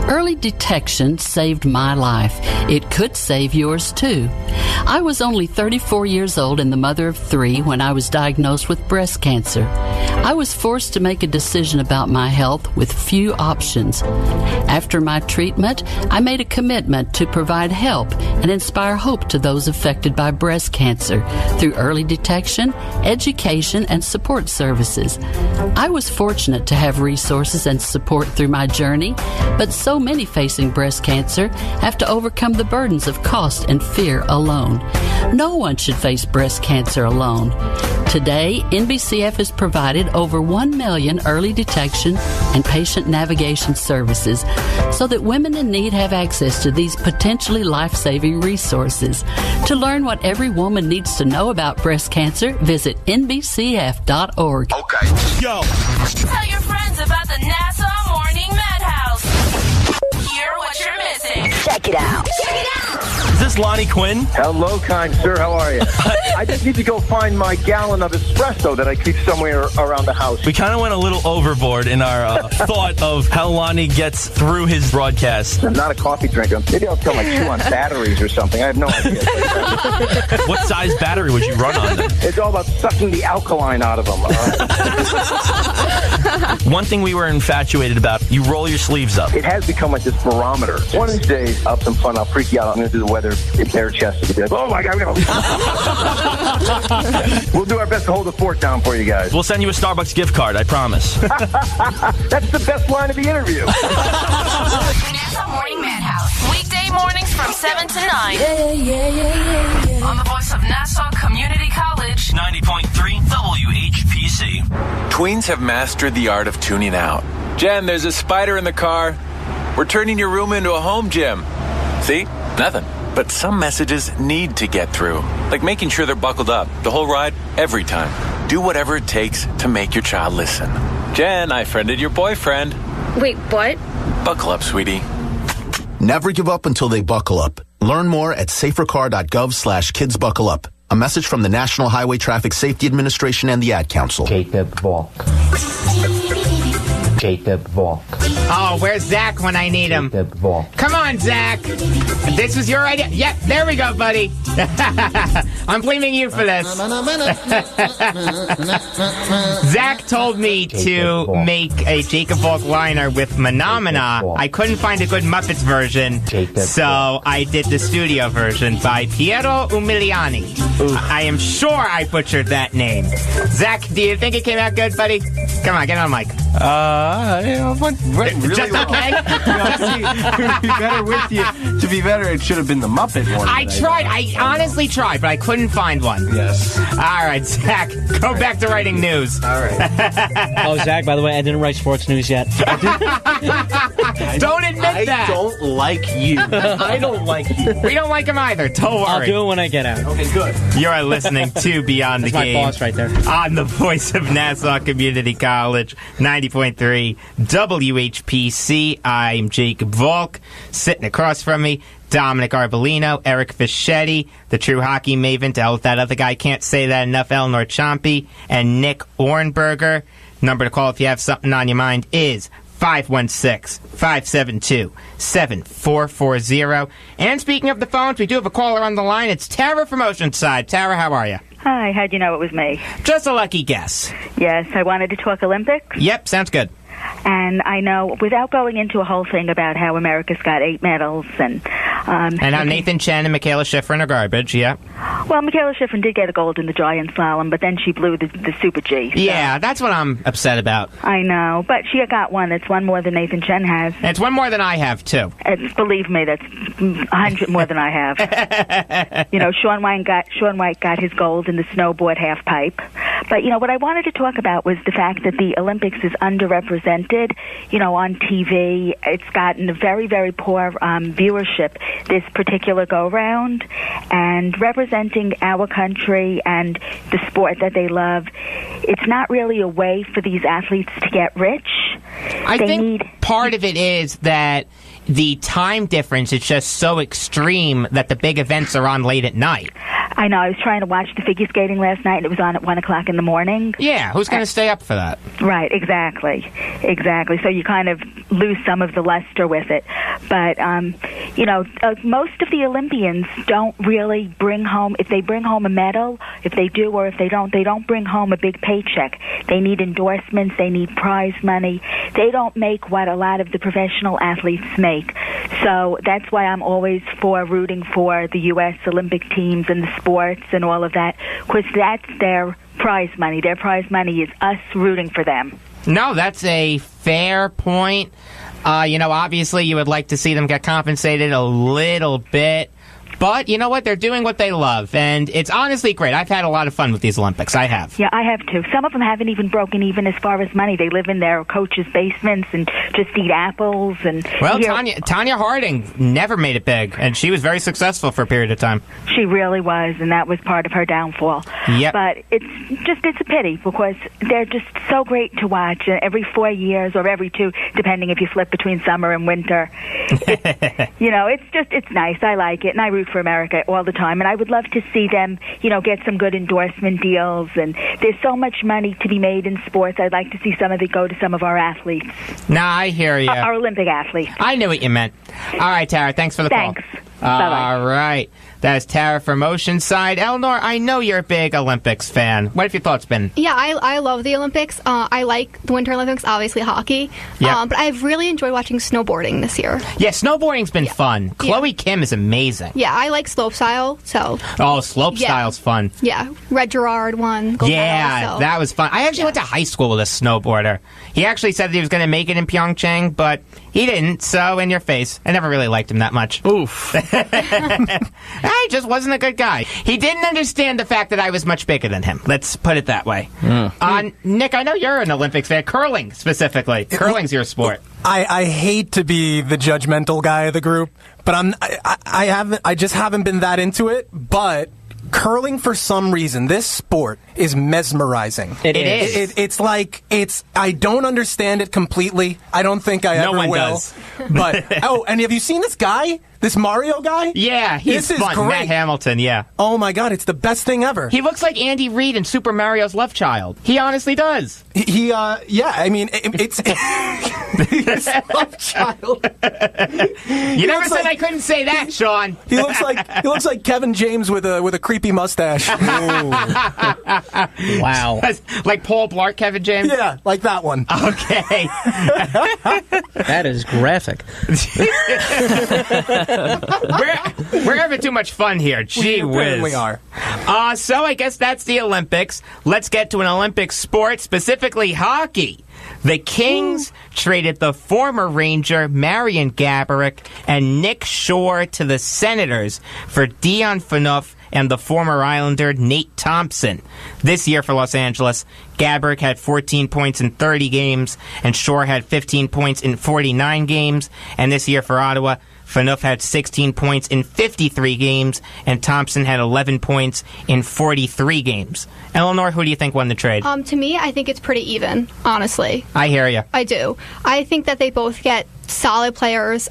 Early detection saved my life. It could save yours too. I was only 34 years old and the mother of 3 when I was diagnosed with breast cancer. I was forced to make a decision about my health with few options. After my treatment, I made a commitment to provide help and inspire hope to those affected by breast cancer through early detection, education, and support services. I was fortunate to have resources and support through my journey, but so many facing breast cancer have to overcome the burdens of cost and fear alone. No one should face breast cancer alone. Today, NBCF has provided over 1 million early detection and patient navigation services so that women in need have access to these potentially life-saving resources. To learn what every woman needs to know about breast cancer, visit nbcf.org. Okay. Yo. Tell your friends about the Nassau Morning Madhouse. Hear what you're missing. Check it out. Check it out. Is this Lonnie Quinn? Hello, kind sir. How are you? I just need to go find my gallon of espresso that I keep somewhere around the house. We kind of went a little overboard in our thought of how Lonnie gets through his broadcast. I'm not a coffee drinker. Maybe I'll tell my chew on batteries or something. I have no idea. What size battery would you run on then? It's all about sucking the alkaline out of them. One thing we were infatuated about, you roll your sleeves up. It has become like this barometer. One of these days, I'll have some fun. I'll freak you out. I'm going to do the weather bare-chested. You'll be like, oh my God, we'll do our best to hold the fort down for you guys. We'll send you a Starbucks gift card, I promise. That's the best line of the interview. Nassau Morning Madhouse. Weekday mornings from 7 to 9. On the voice of Nassau Community College. 90.3 WHPC. Tweens have mastered the art of tuning out. Jen, there's a spider in the car. We're turning your room into a home gym. See? Nothing. But some messages need to get through. Like making sure they're buckled up. The whole ride, every time. Do whatever it takes to make your child listen. Jen, I friended your boyfriend. Wait, what? Buckle up, sweetie. Never give up until they buckle up. Learn more at safercar.gov/kidsbuckleup. A message from the National Highway Traffic Safety Administration and the Ad Council. Jacob Volk. Oh, where's Zach when I need him? Jacob Volk. Come on, Zach. This was your idea. Yep, there we go, buddy. I'm blaming you for this. Zach told me to make a Jacob Volk liner with Phenomena. I couldn't find a good Muppets version, so I did the studio version by Piero Umiliani. I am sure I butchered that name. Zach, do you think it came out good, buddy? Come on, get on mic. Went really Just well. okay? To be better, it should have been the Muppet one. I tried. I honestly tried, but I couldn't find one. Yes. All right, Zach, go back to writing news. All right. Oh, Zach, by the way, I didn't write sports news yet. Don't admit that. I don't like you. I don't like you. We don't like him either. Don't worry. I'll do it when I get out. Okay, good. You're listening to Beyond the That's Game. my boss right there. On the voice of Nassau Community College, 90.3 WHPC. I'm Jacob Volk. Sitting across from me, Dominic Arbolino, Eric Fischetti, the True Hockey Maven, to hell with that other guy, can't say that enough, Eleanor Ciampi, and Nick Ohrnberger. Number to call if you have something on your mind is 516-572-7440. And speaking of the phones, we do have a caller on the line. It's Tara from Oceanside. Tara, how are you? Hi, how'd you know it was me? Just a lucky guess. Yes, I wanted to talk Olympics. Yep, sounds good. And I know, without going into a whole thing about how America's got 8 medals and how Nathan Chen and Michaela Schifrin are garbage, yeah. Well, Michaela Schifrin did get a gold in the giant slalom, but then she blew the Super G. So. Yeah, that's what I'm upset about. I know, but she got one. It's one more than Nathan Chen has. And it's one more than I have, too. Believe me, that's 100 more than I have. You know, Shaun White got his gold in the snowboard half pipe. But, you know, what I wanted to talk about was the fact that the Olympics is underrepresented, you know, on TV. It's gotten a very, very poor viewership this particular go-round. And representing our country and the sport that they love, it's not really a way for these athletes to get rich. I think part of it is that the time difference is just so extreme that the big events are on late at night. I know. I was trying to watch the figure skating last night, and it was on at 1 o'clock in the morning. Yeah, who's going to stay up for that? Right, exactly. So you kind of lose some of the luster with it. But, most of the Olympians don't really bring home, if they bring home a medal, if they do or if they don't bring home a big paycheck. They need endorsements, they need prize money. They don't make what a lot of the professional athletes make. So that's why I'm always for rooting for the U.S. Olympic teams and the sports and all of that, because that's their prize money. Their prize money is us rooting for them. No, that's a fair point. Obviously you would like to see them get compensated a little bit. But you know what? They're doing what they love, and it's honestly great. I've had a lot of fun with these Olympics. I have. Yeah, I have too. Some of them haven't even broken even as far as money. They live in their coaches' basements and just eat apples. Well, Tanya Harding never made it big, and she was very successful for a period of time. She really was, and that was part of her downfall. Yep. But it's a pity because they're just so great to watch. Every 4 years or every 2, depending if you flip between summer and winter. It's nice. I like it, and I root for America all the time, and I would love to see them, get some good endorsement deals, and there's so much money to be made in sports. I'd like to see some of it go to some of our athletes. Nah, I hear you. Our Olympic athletes. I knew what you meant. All right, Tara, thanks for the call. Thanks. Bye-bye. All right. That's Tara from Oceanside. Eleanor, I know you're a big Olympics fan. What have your thoughts been? Yeah, I love the Olympics. I like the Winter Olympics, obviously hockey. Yeah. But I've really enjoyed watching snowboarding this year. Yeah, snowboarding's been fun. Chloe Kim is amazing. Yeah, I like slopestyle, so... Oh, slopestyle's fun. Yeah, Red Gerard won. Gold medal, so. That was fun. I actually went to high school with a snowboarder. He actually said that he was going to make it in Pyeongchang, but he didn't, so in your face. I never really liked him that much. Oof. I just wasn't a good guy. He didn't understand the fact that I was much bigger than him. Let's put it that way. Nick, I know you're an Olympics fan. Curling, specifically. Curling's your sport. I hate to be the judgmental guy of the group, but I just haven't been that into it, but curling, for some reason, this sport is mesmerizing. It is. It's like, I don't understand it completely. I don't think I ever will. No one does. But, and have you seen this guy? This Mario guy? Yeah, he's this fun. Is great. Matt Hamilton, yeah. Oh my God, it's the best thing ever. He looks like Andy Reid in Super Mario's Love Child. He honestly does. Yeah, I mean, it's his love child. You never said I couldn't say that, Sean. He looks like Kevin James with a creepy mustache. Wow. Like Paul Blart, Kevin James? Yeah, like that one. Okay. That is graphic. We're having too much fun here. Gee whiz. We are. So I guess that's the Olympics. Let's get to an Olympic sport, specifically hockey. The Kings traded the former Ranger Marian Gaborik and Nick Shore to the Senators for Dion Phaneuf and the former Islander Nate Thompson. This year for Los Angeles, Gaborik had 14 points in 30 games, and Shore had 15 points in 49 games. And this year for Ottawa, Phaneuf had 16 points in 53 games, and Thompson had 11 points in 43 games. Eleanor, who do you think won the trade? To me, I think it's pretty even, honestly. I hear you. I do. I think that they both get solid players.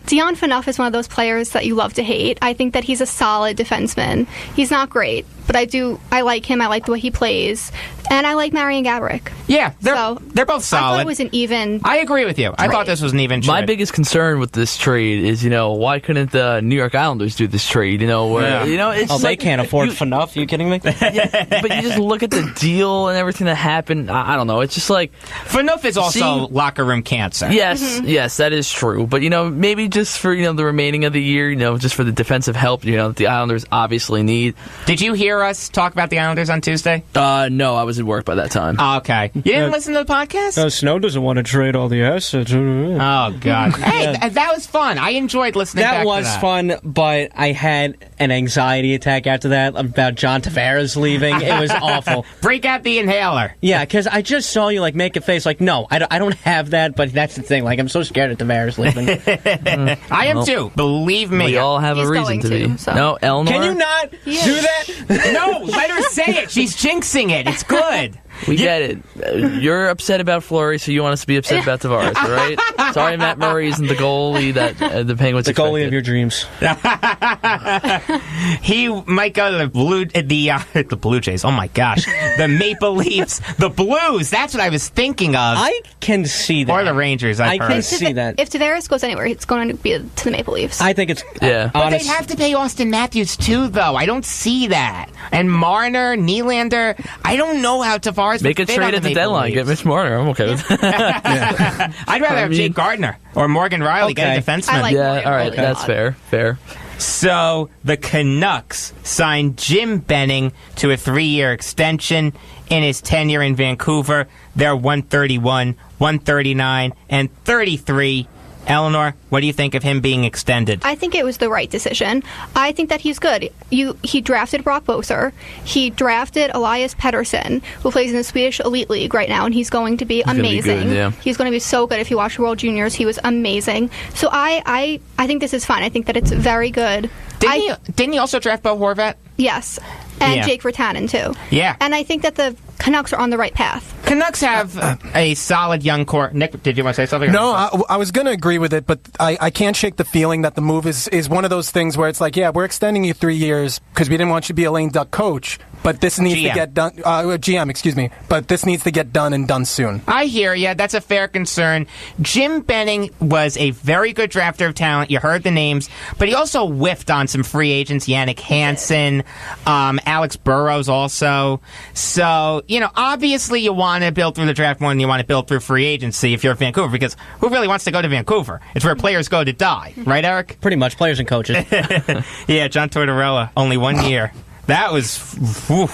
Dion Phaneuf is one of those players that you love to hate. I think that he's a solid defenseman. He's not great, but I like him. I like the way he plays. And I like Marian Gaborik. Yeah, they're both solid. I thought it was an even I agree with you. trade. I thought this was an even trade. My biggest concern with this trade is, why couldn't the New York Islanders do this trade? It's they can't afford Phaneuf. Are you kidding me? Yeah, but you just look at the deal and everything that happened. I don't know. It's just like Phaneuf is also locker room cancer. Yes, that is true. But maybe just for the remaining of the year, just for the defensive help, that the Islanders obviously need. Did you hear us talk about the Islanders on Tuesday? No, I was at work by that time. Okay, you didn't listen to the podcast? Snow doesn't want to trade all the assets. Oh God! Hey, that was fun. I enjoyed listening. That was fun, but I had an anxiety attack after that about John Tavares leaving. It was awful. Break out the inhaler. Yeah, because I just saw you make a face no, I don't have that. But that's the thing. I'm so scared of Tavares leaving. I am too. Believe me. We all have a reason to be. So. No, Eleanor. Can you not do that? No, let her say it. She's jinxing it. It's good. We get it. You're upset about Fleury, so you want us to be upset about Tavares, all right? Sorry, Matt Murray isn't the goalie that the Penguins The goalie expected. of your dreams. He might go to the Blue Jays. Oh my gosh, the Maple Leafs, the Blues. That's what I was thinking of. I can see that. Or the Rangers. I can see that. If Tavares goes anywhere, it's going to be to the Maple Leafs. I think it's But they'd have to pay Austin Matthews too, though. I don't see that. And Marner, Nylander. I don't know how Tavares Make would a fit on trade at the Maple deadline. Leafs. Get Mitch Marner. I'm okay with that. I'd rather have Jake Gardner or Morgan Riley get a defenseman. All right, that's fair. Fair. So the Canucks signed Jim Benning to a 3-year extension in his tenure in Vancouver. They're 131, 139, and 33. Eleanor, what do you think of him being extended? I think it was the right decision. I think that he's good. He drafted Brock Boeser. He drafted Elias Pettersson, who plays in the Swedish Elite League right now, and he's going to be amazing. He's going to be so good. If you watch World Juniors, he was amazing. So I think this is fine. I think that it's very good. Didn't he also draft Bo Horvat? Yes. And Jake Virtanen, too. Yeah. And I think that the Canucks are on the right path. Canucks have a solid young core. Nick, did you want to say something? No, I was going to agree with it, but I can't shake the feeling that the move is one of those things where it's like, yeah, we're extending you 3 years because we didn't want you to be a lame duck coach, but this needs to get done. GM, excuse me. But this needs to get done and done soon. I hear you. That's a fair concern. Jim Benning was a very good drafter of talent. You heard the names, but he also whiffed on some free agents. Yannick Hansen, Alex Burrows also. So, obviously you want to build through the draft more than you want to build through free agency if you're Vancouver, because who really wants to go to Vancouver? It's where players go to die. Right, Eric? Pretty much, players and coaches. Yeah, John Tortorella, only 1 year. That was,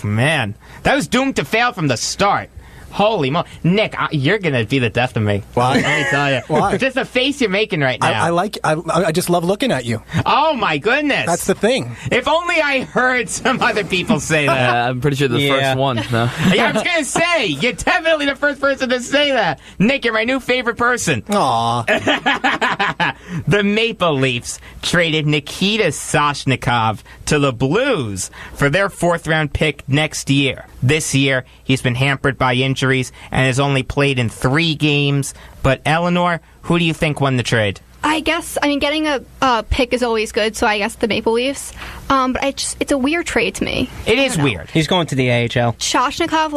man. That was doomed to fail from the start. Holy mo! Nick, you're going to be the death of me. Why? Let me tell you. Why? Just the face you're making right now. I just love looking at you. Oh, my goodness. That's the thing. If only I heard some other people say that. I'm pretty sure the first one. No. Yeah, I was going to say, you're definitely the first person to say that. Nick, you're my new favorite person. Aw. The Maple Leafs traded Nikita Soshnikov to the Blues for their 4th-round pick next year. This year, he's been hampered by injuries and has only played in 3 games. But Eleanor, who do you think won the trade? Getting a pick is always good, so I guess the Maple Leafs. But it's a weird trade to me. It is weird. He's going to the AHL. Shoshnikov,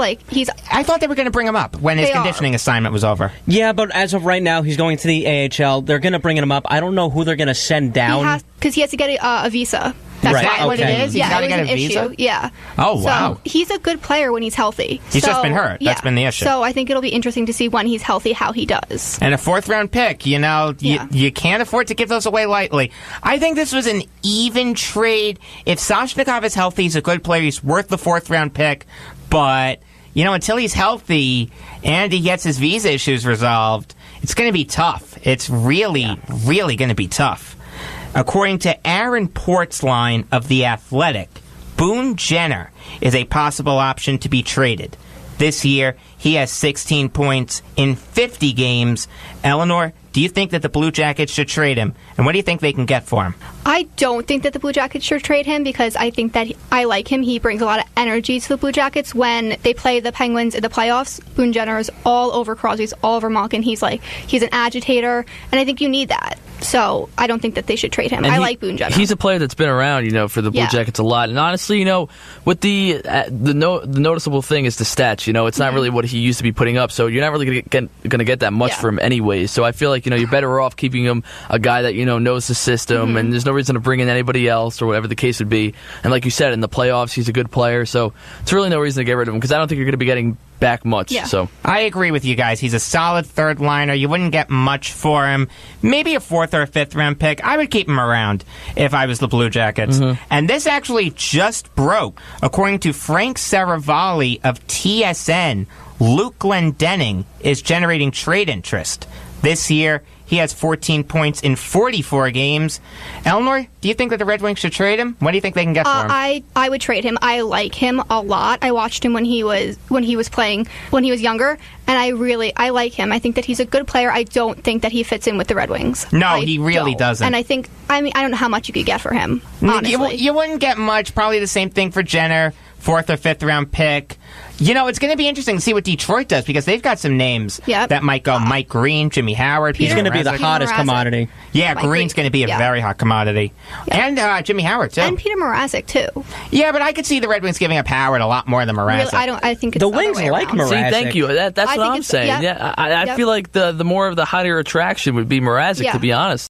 I thought they were going to bring him up when his conditioning assignment was over. Yeah, but as of right now, he's going to the AHL. They're going to bring him up. I don't know who they're going to send down. Because he has to get a visa. That's right. What it is? He's got to get a visa? Issue. Yeah. Oh, wow. So he's a good player when he's healthy. He's just been hurt. That's been the issue. So I think it'll be interesting to see when he's healthy how he does. And a 4th-round pick, you can't afford to give those away lightly. I think this was an even trade. If Soshnikov is healthy, he's a good player. He's worth the 4th-round pick. But, until he's healthy and he gets his visa issues resolved, it's going to be tough. It's really, really going to be tough. According to Aaron Portzline of The Athletic, Boone Jenner is a possible option to be traded. This year, he has 16 points in 50 games. Eleanor, do you think that the Blue Jackets should trade him? And what do you think they can get for him? I don't think that the Blue Jackets should trade him because I think that I like him. He brings a lot of energy to the Blue Jackets. When they play the Penguins in the playoffs, Boone Jenner is all over Crosby's, all over Malkin. He's an agitator, and I think you need that. So I don't think that they should trade him. I like Boone Jenner. He's a player that's been around, for the Blue Jackets a lot. And honestly, with the noticeable thing is the stats. It's not really what he used to be putting up. So you're not really going to get that much from him anyways. So I feel like you're better off keeping him a guy that knows the system, and there's no reason to bring in anybody else or whatever the case would be. And like you said, in the playoffs, he's a good player. So it's really no reason to get rid of him because I don't think you're going to be getting back much. Yeah. So I agree with you guys. He's a solid 3rd liner. You wouldn't get much for him. Maybe a 4th or a 5th round pick. I would keep him around if I was the Blue Jackets. And this actually just broke. According to Frank Saravalli of TSN, Luke Glendening is generating trade interest. This year, he has 14 points in 44 games. Eleanor, do you think that the Red Wings should trade him? What do you think they can get for him? I would trade him. I like him a lot. I watched him when he was playing when he was younger, and I like him. I think that he's a good player. I don't think that he fits in with the Red Wings. No, he really doesn't. And I don't know how much you could get for him, honestly. You wouldn't get much. Probably the same thing for Jenner. 4th or 5th round pick. You know, it's going to be interesting to see what Detroit does because they've got some names that might go. Mike Green, Jimmy Howard. He's going to be the hottest commodity. Yeah, Mike Green's going to be a very hot commodity. Yeah. And Jimmy Howard, too. And Peter Mrazek, too. Yeah, but I could see the Red Wings giving up Howard a lot more than Mrazek. Really, I think it's the Wings like Mrazek. See, thank you. That's what I'm saying. I feel like the more of the hotter attraction would be Mrazek, to be honest.